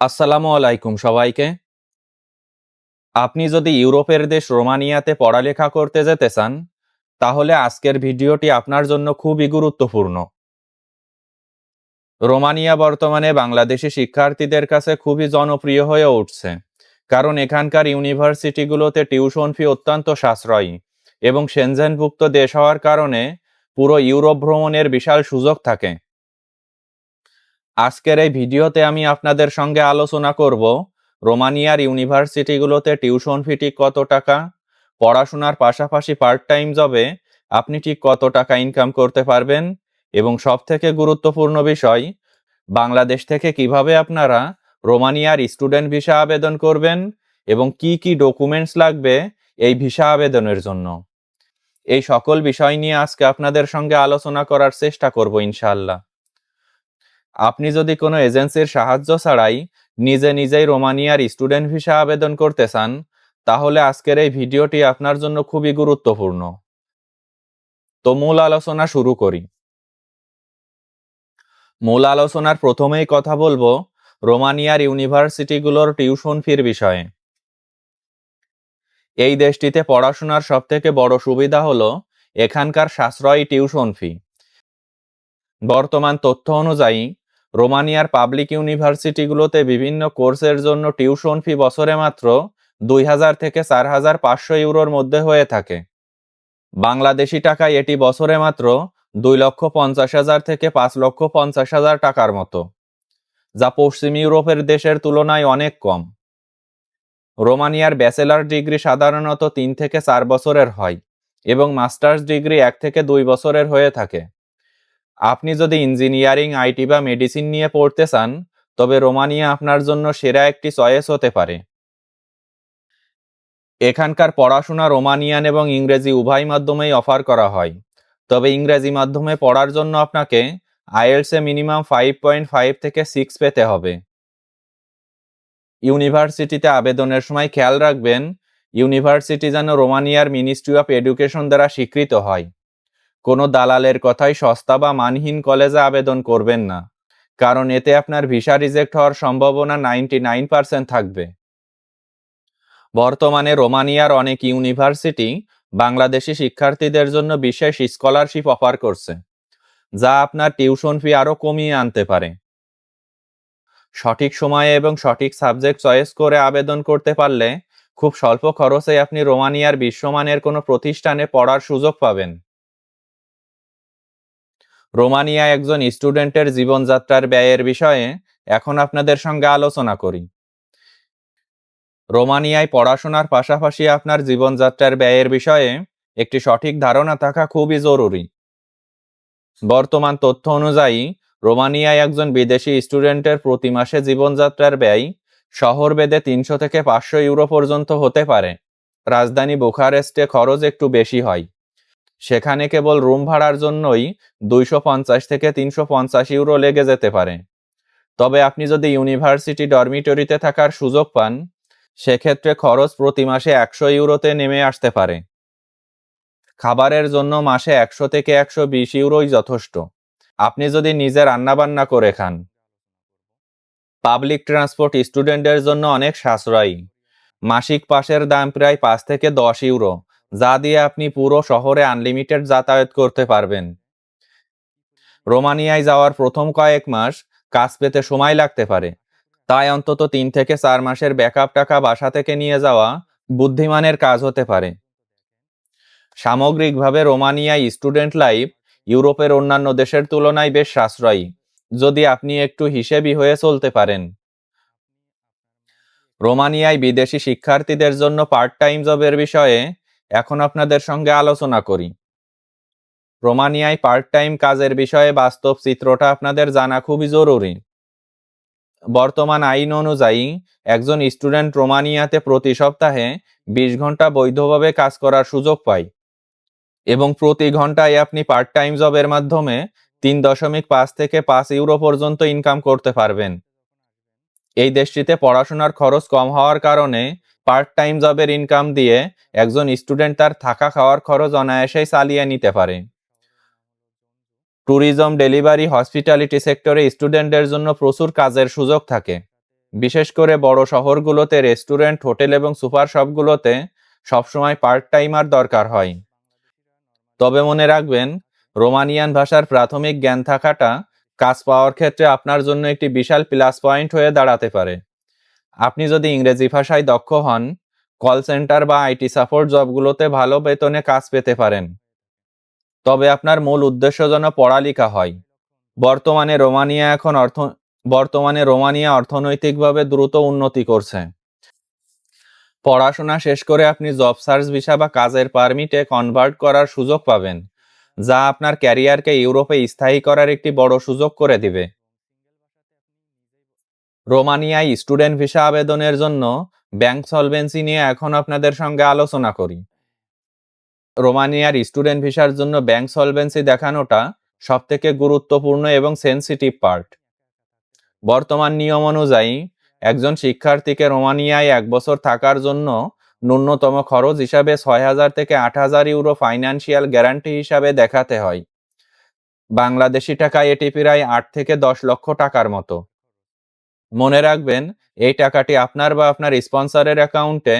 আসসালামু আলাইকুম সবাইকে। আপনি যদি ইউরোপের দেশ রোমানিয়াতে পড়ালেখা করতে যেতে চান, তাহলে আজকের ভিডিওটি আপনার জন্য খুবই গুরুত্বপূর্ণ। রোমানিয়া বর্তমানে বাংলাদেশি শিক্ষার্থীদের কাছে খুবই জনপ্রিয় হয়ে উঠছে, কারণ এখানকার ইউনিভার্সিটিগুলোতে টিউশন ফি অত্যন্ত সাশ্রয়ী এবং সেনজেনভুক্ত দেশ হওয়ার কারণে পুরো ইউরোপ ভ্রমণের বিশাল সুযোগ থাকে। আজকের এই ভিডিওতে আমি আপনাদের সঙ্গে আলোচনা করব রোমানিয়ার ইউনিভার্সিটিগুলোতে টিউশন ফি ঠিক কত টাকা, পড়াশোনার পাশাপাশি পার্ট টাইম জবে আপনি ঠিক কত টাকা ইনকাম করতে পারবেন, এবং সবথেকে গুরুত্বপূর্ণ বিষয়, বাংলাদেশ থেকে কিভাবে আপনারা রোমানিয়ার স্টুডেন্ট ভিসা আবেদন করবেন এবং কি কি ডকুমেন্টস লাগবে এই ভিসা আবেদনের জন্য। এই সকল বিষয় নিয়ে আজকে আপনাদের সঙ্গে আলোচনা করার চেষ্টা করব ইনশাআল্লাহ। আপনি যদি কোনো এজেন্সির সাহায্য ছাড়াই নিজে নিজেই রোমানিয়ার স্টুডেন্ট ভিসা আবেদন করতে চান, তাহলে আজকের এই ভিডিওটি আপনার জন্য খুবই গুরুত্বপূর্ণ। তো মূল আলোচনা শুরু করি। মূল আলোচনার প্রথমেই কথা বলবো রোমানিয়ার ইউনিভার্সিটিগুলোর টিউশন ফির বিষয়ে। এই দেশটিতে পড়াশোনার সবথেকে বড় সুবিধা হলো এখানকার সাশ্রয়ী টিউশন ফি। বর্তমান তথ্য অনুযায়ী রোমানিয়ার পাবলিক ইউনিভার্সিটিগুলোতে বিভিন্ন কোর্সের জন্য টিউশন ফি বছরে মাত্র 2000 থেকে 4500 ইউরোর মধ্যে হয়ে থাকে। বাংলাদেশি টাকায় এটি বছরে মাত্র 2,50,000 থেকে 5,50,000 টাকার মতো, যা পশ্চিম ইউরোপের দেশের তুলনায় অনেক কম। রোমানিয়ার ব্যাচেলর ডিগ্রি সাধারণত 3 থেকে 4 বছরের হয় এবং মাস্টার্স ডিগ্রি 1 থেকে 2 বছরের হয়ে থাকে। আপনি যদি ইঞ্জিনিয়ারিং, আইটি বা মেডিসিন নিয়ে পড়তে চান, তবে রোমানিয়া আপনার জন্য সেরা একটি চয়েস হতে পারে। এখানকার পড়াশোনা রোমানিয়ান এবং ইংরেজি উভয় মাধ্যমেই অফার করা হয়, তবে ইংরেজি মাধ্যমে পড়ার জন্য আপনাকে আইএলটিএস মিনিমাম 5.5 থেকে 6 পেতে হবে। ইউনিভার্সিটিতে আবেদনের সময় খেয়াল রাখবেন ইউনিভার্সিটি যেন রোমানিয়ার মিনিস্ট্রি অফ এডুকেশন দ্বারা স্বীকৃত হয়। কোনো দালালের কথায় সস্তা বা মানহীন কলেজে আবেদন করবেন না, কারণ এতে আপনার ভিসা রিজেক্ট হওয়ার সম্ভাবনা 99% থাকবে। বর্তমানে রোমানিয়ার অনেক ইউনিভার্সিটি বাংলাদেশি শিক্ষার্থীদের জন্য বিশেষ স্কলারশিপ অফার করছে, যা আপনার টিউশন ফি আরও কমিয়ে আনতে পারে। সঠিক সময়ে এবং সঠিক সাবজেক্ট চয়েস করে আবেদন করতে পারলে খুব স্বল্প খরচে আপনি রোমানিয়ার বিশ্বমানের কোনো প্রতিষ্ঠানে পড়ার সুযোগ পাবেন। রোমানিয়ায় একজন স্টুডেন্টের জীবনযাত্রার ব্যয়ের বিষয়ে এখন আপনাদের সঙ্গে আলোচনা করি। রোমানিয়ায় পড়াশোনার পাশাপাশি আপনার জীবনযাত্রার ব্যয়ের বিষয়ে একটি সঠিক ধারণা থাকা খুবই জরুরি। বর্তমান তথ্য অনুযায়ী রোমানিয়ায় একজন বিদেশি স্টুডেন্টের প্রতি মাসে জীবনযাত্রার ব্যয় শহরভেদে 300 থেকে 500 ইউরো পর্যন্ত হতে পারে। রাজধানী বুখারেস্টে খরচ একটু বেশি হয়, সেখানে কেবল রুম ভাড়ার জন্যই 250 থেকে 350 ইউরো লেগে যেতে পারে। তবে আপনি যদি ইউনিভার্সিটি ডরমিটরিতে থাকার সুযোগ পান, সেক্ষেত্রে খরচ প্রতি মাসে 100 ইউরোতে নেমে আসতে পারে। খাবারের জন্য মাসে 100 থেকে 120 ইউরোই যথেষ্ট, আপনি যদি নিজে রান্নাবান্না করে খান। পাবলিক ট্রান্সপোর্ট স্টুডেন্টদের জন্য অনেক সাশ্রয়ী। মাসিক পাসের দাম প্রায় 5 থেকে 10 ইউরো, যা দিয়ে আপনি পুরো শহরে আনলিমিটেড যাতায়াত করতে পারবেন। রোমানিয়ায় যাওয়ার প্রথম কয়েক মাস কাজ পেতে সময় লাগতে পারে, তাই অন্তত 3 থেকে 4 মাসের ব্যাকআপ টাকা বাসা থেকে নিয়ে যাওয়া বুদ্ধিমানের কাজ হতে পারে। সামগ্রিকভাবে রোমানিয়ায় স্টুডেন্ট লাইফ ইউরোপের অন্যান্য দেশের তুলনায় বেশ সাশ্রয়ী, যদি আপনি একটু হিসেবি হয়ে চলতে পারেন। রোমানিয়ায় বিদেশি শিক্ষার্থীদের জন্য পার্ট টাইম জবের বিষয়ে এখন আপনাদের সঙ্গে আলোচনা করি। রোমানিয়ায় পার্ট টাইম কাজের বিষয়ে বাস্তব চিত্রটা আপনাদের জানা খুবই জরুরি। বর্তমান আইন অনুযায়ী একজন স্টুডেন্ট রোমানিয়াতে প্রতি সপ্তাহে 20 ঘন্টা বৈধভাবে কাজ করার সুযোগ পায়, এবং প্রতি ঘন্টায় আপনি পার্ট টাইম জবের মাধ্যমে 3.5 থেকে 5 ইউরো পর্যন্ত ইনকাম করতে পারবেন। এই দেশটিতে পড়াশোনার খরচ কম হওয়ার কারণে পার্ট টাইম জবের ইনকাম দিয়ে একজন স্টুডেন্ট তার থাকা খাওয়ার খরচ অনায়াসেই চালিয়ে নিতে পারে। ট্যুরিজম, ডেলিভারি, হসপিটালিটি সেক্টরে স্টুডেন্টদের জন্য প্রচুর কাজের সুযোগ থাকে। বিশেষ করে বড় শহরগুলোতে রেস্টুরেন্ট, হোটেল এবং সুপার শপগুলোতে সবসময় পার্ট টাইমার দরকার হয়। তবে মনে রাখবেন, রোমানিয়ান ভাষার প্রাথমিক জ্ঞান থাকাটা কাজ পাওয়ার ক্ষেত্রে আপনার জন্য একটি বিশাল প্লাস পয়েন্ট হয়ে দাঁড়াতে পারে। আপনি যদি ইংরেজি ভাষায় দক্ষ হন, কল সেন্টার বা আইটি সাপোর্ট জবগুলোতে ভালো বেতনে কাজ পেতে পারেন। তবে আপনার মূল উদ্দেশ্য যেন পড়ালেখা হয়। বর্তমানে রোমানিয়া অর্থনৈতিকভাবে দ্রুত উন্নতি করছে। পড়াশোনা শেষ করে আপনি জব সার্চ ভিসা বা কাজের পারমিটে কনভার্ট করার সুযোগ পাবেন, যা আপনার ক্যারিয়ারকে ইউরোপে স্থায়ী করার একটি বড় সুযোগ করে দিবে। রোমানিয়ায় স্টুডেন্ট ভিসা আবেদনের জন্য ব্যাংক সলভেন্সি নিয়ে এখন আপনাদের সঙ্গে আলোচনা করি। রোমানিয়ার স্টুডেন্ট ভিসার জন্য ব্যাংক সলভেন্সি দেখানোটা সবথেকে গুরুত্বপূর্ণ এবং সেনসিটিভ পার্ট। বর্তমান নিয়ম অনুযায়ী একজন শিক্ষার্থীকে রোমানিয়ায় 1 বছর থাকার জন্য ন্যূনতম খরচ হিসাবে 6,000 থেকে 8,000 ইউরো ফাইন্যান্সিয়াল গ্যারান্টি হিসাবে দেখাতে হয়। বাংলাদেশি টাকায় এটি প্রায় 8 থেকে 10 লক্ষ টাকার মতো। মনে রাখবেন, এই টাকাটি আপনার বা আপনার স্পন্সরের অ্যাকাউন্টে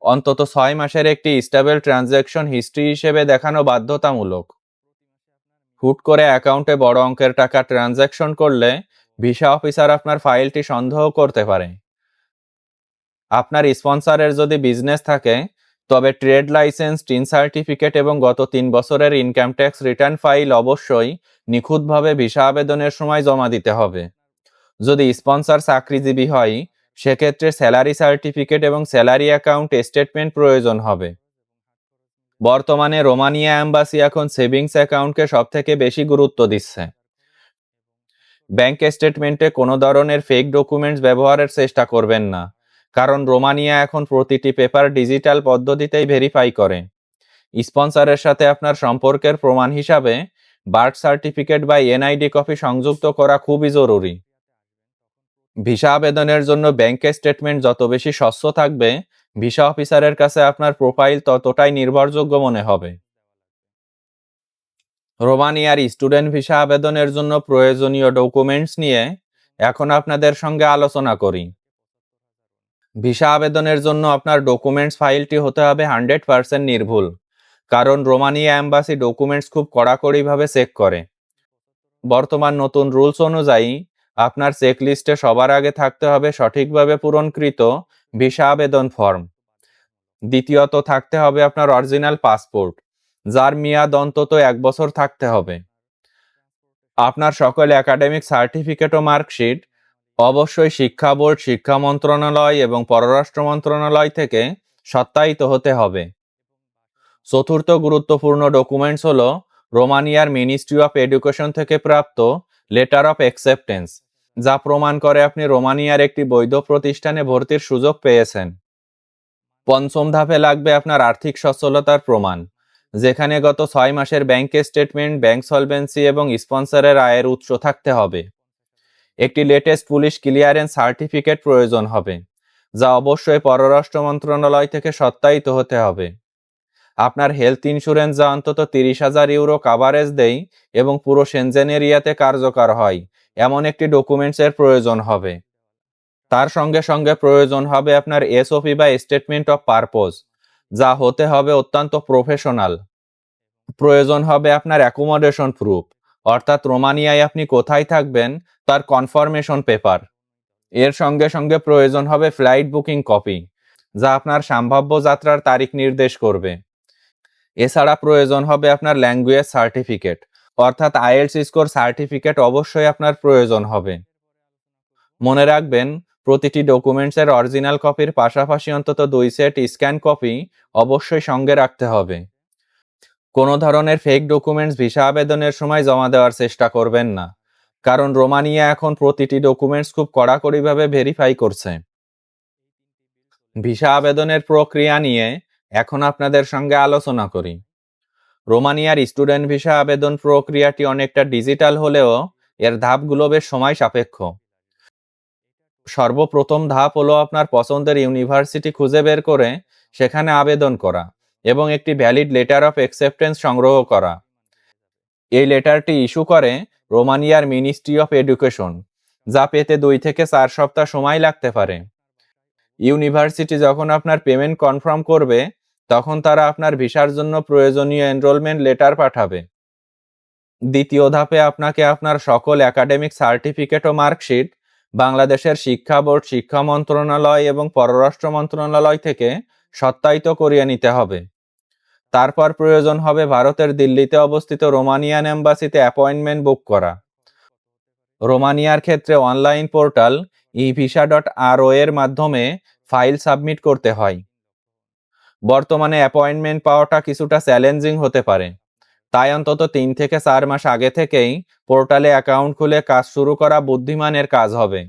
অন্তত 6 মাসের একটি স্টেবল ট্রানজ্যাকশন হিস্ট্রি হিসেবে দেখানো বাধ্যতামূলক। হুট করে অ্যাকাউন্টে বড় অঙ্কের টাকা ট্রানজ্যাকশন করলে ভিসা অফিসার আপনার ফাইলটি সন্দেহ করতে পারে। আপনার স্পন্সরের যদি বিজনেস থাকে, তবে ট্রেড লাইসেন্স, টিন সার্টিফিকেট এবং গত 3 বছরের ইনকাম ট্যাক্স রিটার্ন ফাইল অবশ্যই নিখুঁতভাবে ভিসা আবেদনের সময় জমা দিতে হবে। যদি স্পন্সর চাকরিজীবী হয়, সেক্ষেত্রে স্যালারি সার্টিফিকেট এবং স্যালারি অ্যাকাউন্ট স্টেটমেন্ট প্রয়োজন হবে। বর্তমানে রোমানিয়া এম্বাসি এখন সেভিংস অ্যাকাউন্টকে সবথেকে বেশি গুরুত্ব দিচ্ছে। ব্যাংক স্টেটমেন্টে কোনো ধরনের ফেক ডকুমেন্টস ব্যবহারের চেষ্টা করবেন না, কারণ রোমানিয়া এখন প্রতিটি পেপার ডিজিটাল পদ্ধতিতেই ভেরিফাই করে। স্পন্সরের সাথে আপনার সম্পর্কের প্রমাণ হিসাবে বার্থ সার্টিফিকেট বা এনআইডি কপি সংযুক্ত করা খুবই জরুরি। ভিসা আবেদনের জন্য ব্যাংক স্টেটমেন্ট যত বেশি স্বচ্ছ থাকবে, ভিসা অফিসারের কাছে আপনার প্রোফাইল ততটাই নির্ভরযোগ্য মনে হবে। রোমানিয়ার স্টুডেন্ট ভিসা আবেদনের জন্য প্রয়োজনীয় ডকুমেন্টস নিয়ে এখন আপনাদের সঙ্গে আলোচনা করি। ভিসা আবেদনের জন্য আপনার ডকুমেন্টস ফাইলটি হতে হবে 100% নির্ভুল, কারণ রোমানিয়া এম্বাসি ডকুমেন্টস খুব কড়াকড়িভাবে চেক করে। বর্তমান নতুন রুলস অনুযায়ী আপনার চেকলিস্টে সবার আগে থাকতে হবে সঠিকভাবে পূরণকৃত ভিসা আবেদন ফর্ম। দ্বিতীয়ত থাকতে হবে আপনার অরিজিনাল পাসপোর্ট, যার মেয়াদ অন্তত 1 বছর থাকতে হবে। আপনার সকল একাডেমিক সার্টিফিকেট ও মার্কশিট অবশ্যই শিক্ষা বোর্ড, শিক্ষা মন্ত্রণালয় এবং পররাষ্ট্র মন্ত্রণালয় থেকে সত্যায়িত হতে হবে। চতুর্থ গুরুত্বপূর্ণ ডকুমেন্টস হলো রোমানিয়ার মিনিস্ট্রি অফ এডুকেশন থেকে প্রাপ্ত লেটার অফ অ্যাকসেপ্টেন্স, যা প্রমাণ করে আপনি রোমানিয়ার একটি বৈধ প্রতিষ্ঠানে ভর্তির সুযোগ পেয়েছেন। পঞ্চম ধাপে লাগবে আপনার আর্থিক সচ্ছলতার প্রমাণ, যেখানে গত 6 মাসের ব্যাংক স্টেটমেন্ট, ব্যাংক সলভেন্সি এবং স্পন্সরের আয়ের উৎস থাকতে হবে। একটি লেটেস্ট পুলিশ ক্লিয়ারেন্স সার্টিফিকেট প্রয়োজন হবে, যা অবশ্যই পররাষ্ট্র মন্ত্রণালয় থেকে সত্যায়িত হতে হবে। আপনার হেলথ ইন্স্যুরেন্স, যা অন্তত 30,000 ইউরো কাভারেজ দেয় এবং পুরো সেনজেন এরিয়াতে কার্যকর হয়, এমন একটি ডকুমেন্টসের প্রয়োজন হবে। তার সঙ্গে সঙ্গে প্রয়োজন হবে আপনার এসওপি বা স্টেটমেন্ট অফ পারপোজ, যা হতে হবে অত্যন্ত প্রফেশনাল। প্রয়োজন হবে আপনার অ্যাকোমোডেশন প্রুফ, অর্থাৎ রোমানিয়ায় আপনি কোথায় থাকবেন তার কনফার্মেশন পেপার। এর সঙ্গে সঙ্গে প্রয়োজন হবে ফ্লাইট বুকিং কপি, যা আপনার সম্ভাব্য যাত্রার তারিখ নির্দেশ করবে। এছাড়া প্রয়োজন হবে আপনার ল্যাঙ্গুয়েজ সার্টিফিকেট, অর্থাৎ আইএলটিএস স্কোর সার্টিফিকেট অবশ্যই আপনার প্রয়োজন হবে। মনে রাখবেন, প্রতিটি ডকুমেন্টসের অরিজিনাল কপির পাশাপাশি অন্তত 2 সেট স্ক্যান কপি অবশ্যই সঙ্গে রাখতে হবে। কোনো ধরনের ফেক ডকুমেন্টস ভিসা আবেদনের সময় জমা দেওয়ার চেষ্টা করবেন না, কারণ রোমানিয়া এখন প্রতিটি ডকুমেন্টস খুব কড়াকড়িভাবে ভেরিফাই করছে। ভিসা আবেদনের প্রক্রিয়া নিয়ে এখন আপনাদের সঙ্গে আলোচনা করি। রোমানিয়ার স্টুডেন্ট ভিসা আবেদন প্রক্রিয়াটি অনেকটা ডিজিটাল হলেও এর ধাপগুলো বেশ সময় সাপেক্ষ। সর্বপ্রথম ধাপ হলো আপনার পছন্দের ইউনিভার্সিটি খুঁজে বের করে সেখানে আবেদন করা এবং একটি ভ্যালিড লেটার অফ অ্যাকসেপ্টেন্স সংগ্রহ করা। এই লেটারটি ইস্যু করে রোমানিয়ার মিনিস্ট্রি অফ এডুকেশন, যা পেতে 2 থেকে 4 সপ্তাহ সময় লাগতে পারে। ইউনিভার্সিটি যখন আপনার পেমেন্ট কনফার্ম করবে, তখন তারা আপনার ভিসার জন্য প্রয়োজনীয় এনরোলমেন্ট লেটার পাঠাবে। দ্বিতীয় ধাপে আপনাকে আপনার সকল একাডেমিক সার্টিফিকেট ও মার্কশিট বাংলাদেশের শিক্ষা বোর্ড, শিক্ষা মন্ত্রণালয় এবং পররাষ্ট্র মন্ত্রণালয় থেকে সত্যায়িত করিয়ে নিতে হবে। তারপর প্রয়োজন হবে ভারতের দিল্লিতে অবস্থিত রোমানিয়ান এম্বাসিতে অ্যাপয়েন্টমেন্ট বুক করা। রোমানিয়ার ক্ষেত্রে অনলাইন পোর্টাল evisa.ro এর মাধ্যমে ফাইল সাবমিট করতে হয়। বর্তমানে অ্যাপয়েন্টমেন্ট পাওয়াটা কিছুটা চ্যালেঞ্জিং হতে পারে, তাই অন্তত 3 থেকে 4 মাস আগে থেকেই পোর্টালে অ্যাকাউন্ট খুলে কাজ শুরু করা বুদ্ধিমানের কাজ হবে।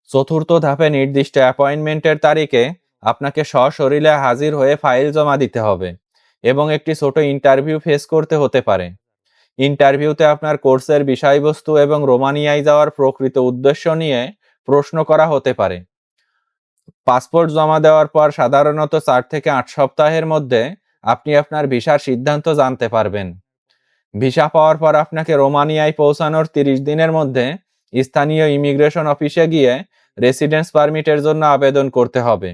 চতুর্থ ধাপে নির্দিষ্ট অ্যাপয়েন্টমেন্টের তারিখে আপনাকে সশরীরে হাজির হয়ে ফাইল জমা দিতে হবে এবং একটি ছোট ইন্টারভিউ ফেস করতে হতে পারে। ইন্টারভিউতে আপনার কোর্সের বিষয়বস্তু এবং রোমানিয়ায় যাওয়ার প্রকৃত উদ্দেশ্য নিয়ে প্রশ্ন করা হতে পারে। পাসপোর্ট জমা দেওয়ার পর সাধারণত 4 থেকে 8 সপ্তাহের মধ্যে আপনি আপনার ভিসার সিদ্ধান্ত জানতে পারবেন। ভিসা পাওয়ার পর আপনাকে রোমানিয়ায় পৌঁছানোর 30 দিনের মধ্যে স্থানীয় ইমিগ্রেশন অফিসে গিয়ে রেসিডেন্স পারমিটের জন্য আবেদন করতে হবে।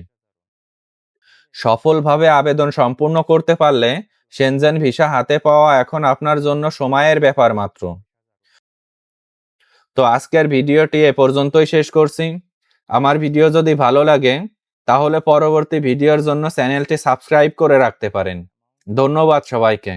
সফলভাবে আবেদন সম্পূর্ণ করতে পারলে সেনজেন ভিসা হাতে পাওয়া এখন আপনার জন্য সময়ের ব্যাপার মাত্র। তো আজকের ভিডিওটি এ পর্যন্তই শেষ করছি। আমার ভিডিও যদি ভালো লাগে তাহলে পরবর্তী ভিডিওর জন্য চ্যানেলটি সাবস্ক্রাইব করে রাখতে পারেন। ধন্যবাদ সবাইকে।